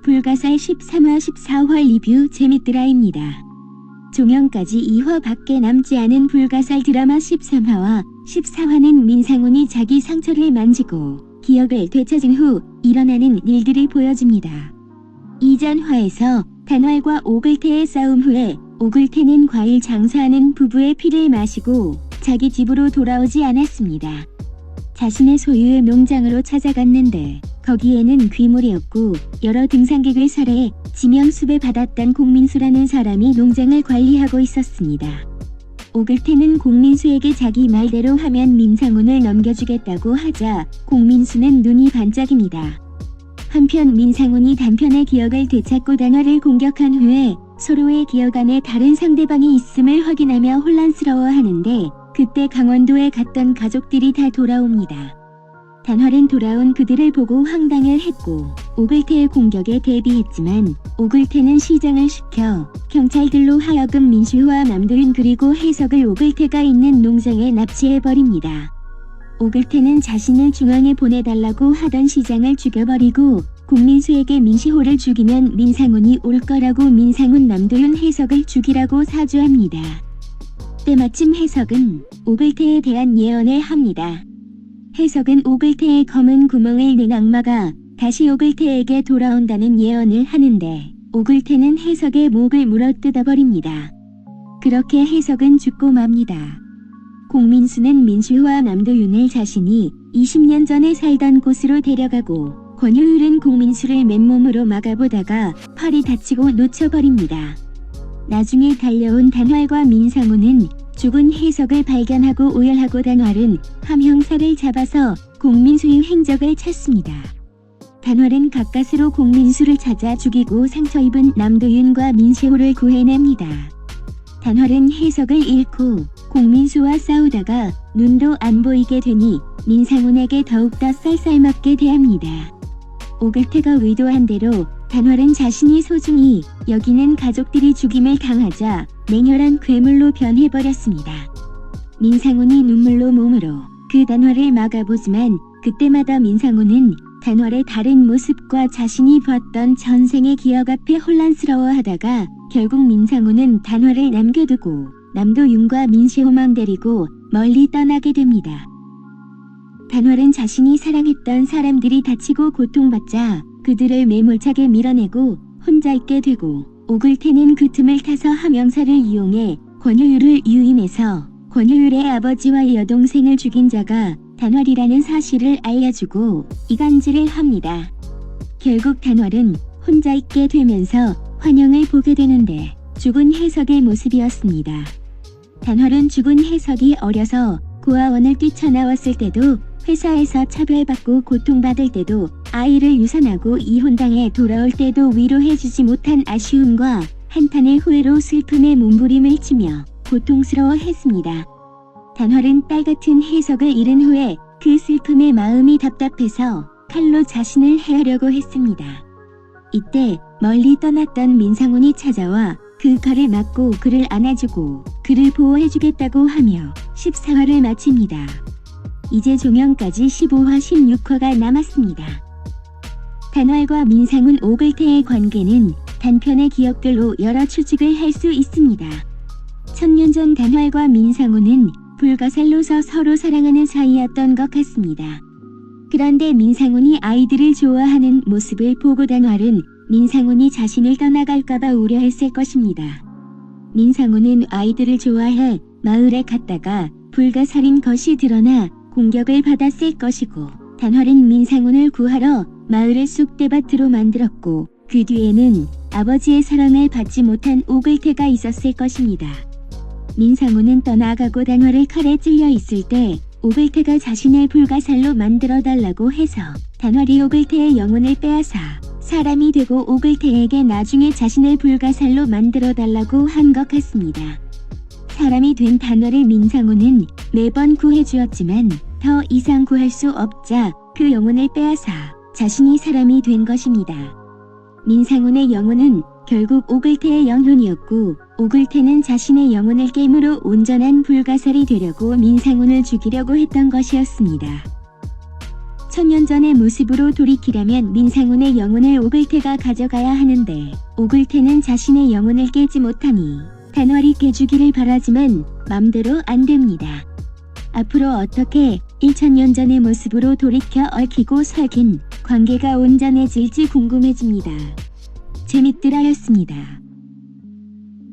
불가살 13화 14화 리뷰 재밌드라입니다. 종영까지 2화밖에 남지 않은 불가살 드라마 13화와 14화는 민상훈이 자기 상처를 만지고 기억을 되찾은 후 일어나는 일들을 보여줍니다. 이전 화에서 단활과 오글태의 싸움 후에 오글태는 과일 장사하는 부부의 피를 마시고 자기 집으로 돌아오지 않았습니다. 자신의 소유의 농장으로 찾아갔는데 거기에는 귀물이었고 여러 등산객을 살해 지명수배 받았던 공민수라는 사람이 농장을 관리하고 있었습니다. 오글태는 공민수에게 자기 말대로 하면 민상훈을 넘겨주겠다고 하자 공민수는 눈이 반짝입니다. 한편 민상훈이 단편의 기억을 되찾고 단활을 공격한 후에 서로의 기억 안에 다른 상대방이 있음을 확인하며 혼란스러워하는데 그때 강원도에 갔던 가족들이 다 돌아옵니다. 단활은 돌아온 그들을 보고 황당을 했고 오글태의 공격에 대비했지만 오글태는 시정을 시켜 경찰들로 하여금 민수와 남도윤 그리고 해석을 오글태가 있는 농장에 납치해버립니다. 오글태는 자신을 중앙에 보내달라고 하던 시장을 죽여버리고 공민수에게 민시호를 죽이면 민상훈이 올 거라고 민상훈 남도윤 해석을 죽이라고 사주합니다. 때마침 해석은 오글태에 대한 예언을 합니다. 해석은 오글태의 검은 구멍을 낸 악마가 다시 오글태에게 돌아온다는 예언을 하는데 오글태는 해석의 목을 물어 뜯어버립니다. 그렇게 해석은 죽고 맙니다. 공민수는 민수와 남도윤을 자신이 20년 전에 살던 곳으로 데려가고 권효율은 공민수를 맨몸으로 막아보다가 팔이 다치고 놓쳐버립니다. 나중에 달려온 단활과 민상훈은 죽은 해석을 발견하고 오열하고 단활은 함형사를 잡아서 공민수의 행적을 찾습니다. 단활은 가까스로 공민수를 찾아 죽이고 상처 입은 남도윤과 민시호를 구해냅니다. 단활은 해석을 잃고 공민수와 싸우다가 눈도 안 보이게 되니 민상훈에게 더욱더 쌀쌀맞게 대합니다. 오글태가 의도한 대로 단활은 자신이 소중히 여기는 가족들이 죽임을 당하자 맹렬한 괴물로 변해버렸습니다. 민상훈이 눈물로 몸으로 그 단활을 막아보지만 그때마다 민상훈은 단활의 다른 모습과 자신이 봤던 전생의 기억 앞에 혼란스러워하다가 결국 민상훈은 단활을 남겨두고 남도윤과 민시호만 데리고 멀리 떠나게 됩니다. 단활은 자신이 사랑했던 사람들이 다치고 고통받자 그들을 매몰차게 밀어내고 혼자 있게 되고 오글태는 그 틈을 타서 함영사를 이용해 권효율을 유인해서 권효율의 아버지와 여동생을 죽인 자가 단활이라는 사실을 알려주고 이간질을 합니다. 결국 단활은 혼자 있게 되면서 환영을 보게 되는데 죽은 해석의 모습이었습니다. 단활은 죽은 해석이 어려서 고아원을 뛰쳐나왔을 때도 회사에서 차별받고 고통받을 때도 아이를 유산하고 이혼당해 돌아올 때도 위로해주지 못한 아쉬움과 한탄의 후회로 슬픔에 몸부림을 치며 고통스러워했습니다. 단활은 딸같은 해석을 잃은 후에 그 슬픔에 마음이 답답해서 칼로 자신을 해하려고 했습니다. 이때 멀리 떠났던 민상훈이 찾아와 그 칼을 맞고 그를 안아주고 그를 보호해주겠다고 하며 14화를 마칩니다. 이제 종영까지 15화 16화가 남았습니다. 단활과 민상훈 오글태의 관계는 단편의 기억들로 여러 추측을 할 수 있습니다. 1000년 전 단활과 민상훈은 불가살로서 서로 사랑하는 사이였던 것 같습니다. 그런데 민상훈이 아이들을 좋아하는 모습을 보고 단활은 민상훈이 자신을 떠나갈까봐 우려했을 것입니다. 민상훈은 아이들을 좋아해 마을에 갔다가 불가살인 것이 드러나 공격을 받았을 것이고 단활은 민상훈을 구하러 마을을 쑥대밭으로 만들었고 그 뒤에는 아버지의 사랑을 받지 못한 오글태가 있었을 것입니다. 민상훈은 떠나가고 단활을 칼에 찔려 있을 때 오글태가 자신을 불가살로 만들어달라고 해서 단활이 오글태의 영혼을 빼앗아 사람이 되고 오글태에게 나중에 자신을 불가살로 만들어달라고 한 것 같습니다. 사람이 된 단활을 민상훈은 매번 구해주었지만 더 이상 구할 수 없자 그 영혼을 빼앗아 자신이 사람이 된 것입니다. 민상훈의 영혼은 결국 오글태의 영혼이었고 오글태는 자신의 영혼을 깨물어 온전한 불가살이 되려고 민상훈을 죽이려고 했던 것이었습니다. 천년 전의 모습으로 돌이키려면 민상훈의 영혼을 오글태가 가져가야 하는데 오글태는 자신의 영혼을 깨지 못하니 단월이 깨주기를 바라지만 맘대로 안 됩니다. 앞으로 어떻게 1000년 전의 모습으로 돌이켜 얽히고 설킨 관계가 온전해질지 궁금해집니다. 재밌더라였습니다.